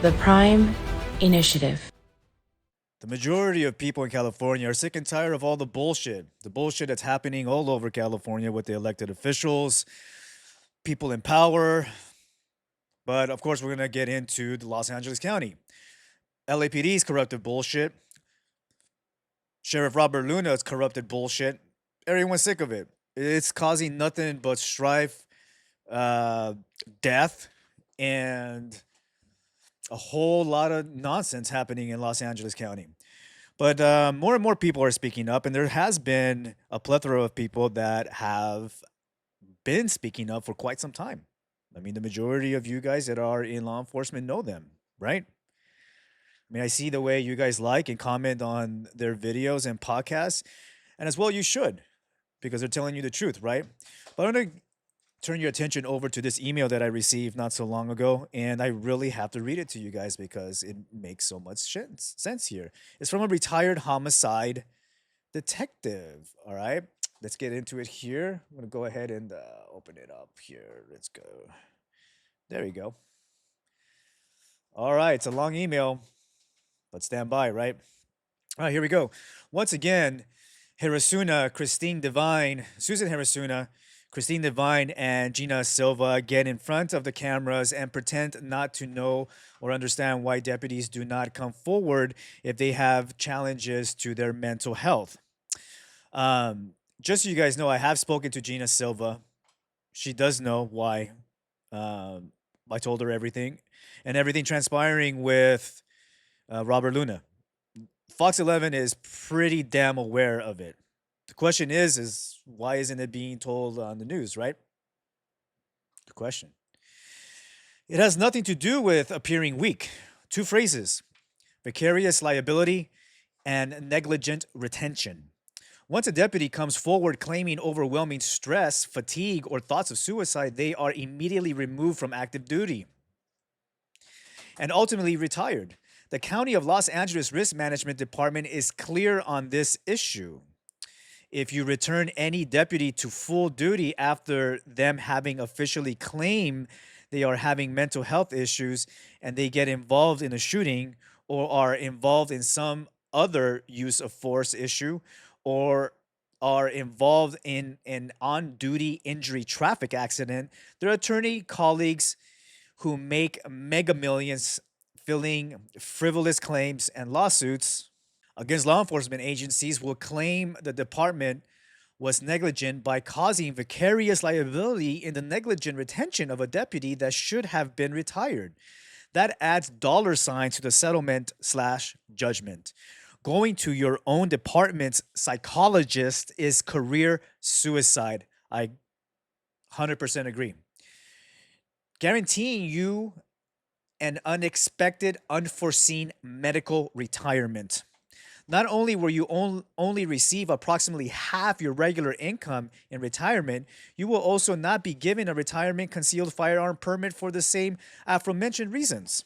The Prime Initiative. The majority of people in California are sick and tired of all the bullshit. The bullshit that's happening all over California with the elected officials, people in power. But of course, we're going to get into the Los Angeles County. LAPD's corrupted bullshit. Sheriff Robert Luna's corrupted bullshit. Everyone's sick of it. It's causing nothing but strife, uh, death, and a whole lot of nonsense happening in Los Angeles County. But more and more people are speaking up, and there has been a plethora of people that have been speaking up for quite some time. I mean, the majority of you guys that are in law enforcement know them, right? I mean, I see the way you guys like and comment on their videos and podcasts, and as well, you should, because they're telling you the truth, right? But I'm going to turn your attention over to this email that I received not so long ago, and I really have to read it to you guys because it makes so much sense here. It's from a retired homicide detective. All right, let's get into it here. I'm gonna go ahead and open it up here. Let's go. There we go. All right, it's a long email, but stand by, right? All right, here we go. Once again, Hirasuna, Christine Devine, Susan Hirasuna, Christine Devine, and Gina Silva get in front of the cameras and pretend not to know or understand why deputies do not come forward if they have challenges to their mental health. Just so you guys know, I have spoken to Gina Silva. She does know why. Um, I told her everything and everything transpiring with Robert Luna. Fox 11 is pretty damn aware of it. The question is why isn't it being told on the news, right? The question. It has nothing to do with appearing weak. Two phrases: vicarious liability and negligent retention. Once a deputy comes forward claiming overwhelming stress, fatigue, or thoughts of suicide, they are immediately removed from active duty and ultimately retired. The County of Los Angeles Risk Management Department is clear on this issue. If you return any deputy to full duty after them having officially claimed they are having mental health issues and they get involved in a shooting or are involved in some other use of force issue or are involved in an on duty injury traffic accident, their attorney colleagues who make mega millions filling frivolous claims and lawsuits against law enforcement agencies will claim the department was negligent by causing vicarious liability in the negligent retention of a deputy that should have been retired. That adds dollar signs to the settlement slash judgment. Going to your own department's psychologist is career suicide. I 100% agree. Guaranteeing you an unexpected, unforeseen medical retirement. Not only will you only receive approximately half your regular income in retirement, you will also not be given a retirement concealed firearm permit for the same aforementioned reasons.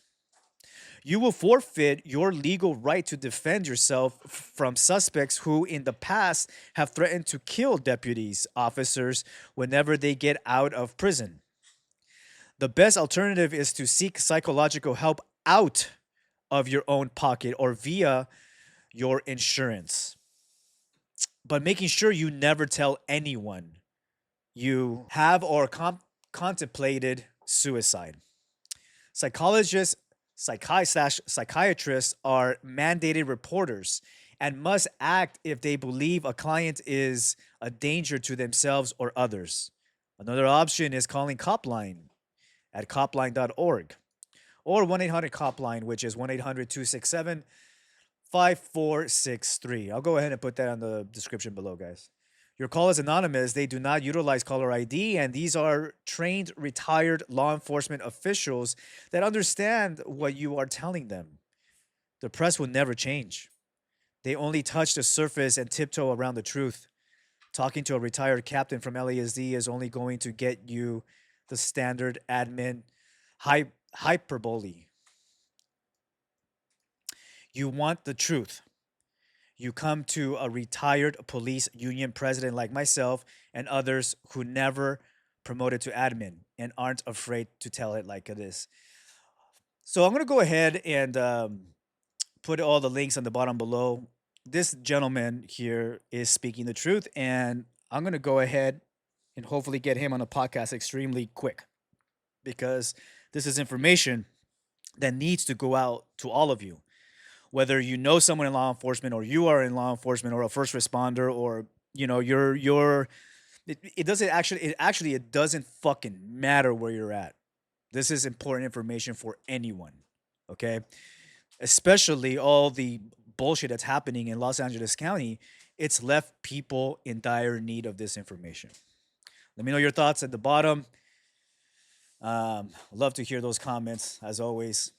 You will forfeit your legal right to defend yourself from suspects who, in the past, have threatened to kill deputies, officers, whenever they get out of prison. The best alternative is to seek psychological help out of your own pocket or via your insurance, but making sure you never tell anyone you have or contemplated suicide. Psychologists, psychiatrists are mandated reporters and must act if they believe a client is a danger to themselves or others. Another option is calling Copline at copline.org or 1 800 Copline, which is 1 800 267 5463. I'll go ahead and put that on the description below, guys. Your call is anonymous. They do not utilize caller ID, and these are trained, retired law enforcement officials that understand what you are telling them. The press will never change. They only touch the surface and tiptoe around the truth. Talking to a retired captain from LASD is only going to get you the standard admin hyperbole. You want the truth. You come to a retired police union president like myself and others who never promoted to admin and aren't afraid to tell it like it is. So I'm gonna go ahead and put all the links on the bottom below. This gentleman here is speaking the truth, and I'm gonna go ahead and hopefully get him on a podcast extremely quick because this is information that needs to go out to all of you. Whether you know someone in law enforcement, or you are in law enforcement, or a first responder, or you're it doesn't actually it doesn't fucking matter where you're at. This is important information for anyone. Okay, especially all the bullshit that's happening in Los Angeles County. It's left people in dire need of this information. Let me know your thoughts at the bottom. Love to hear those comments as always.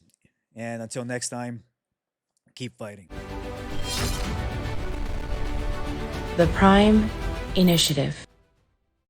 And until next time, keep fighting. The Prime Initiative.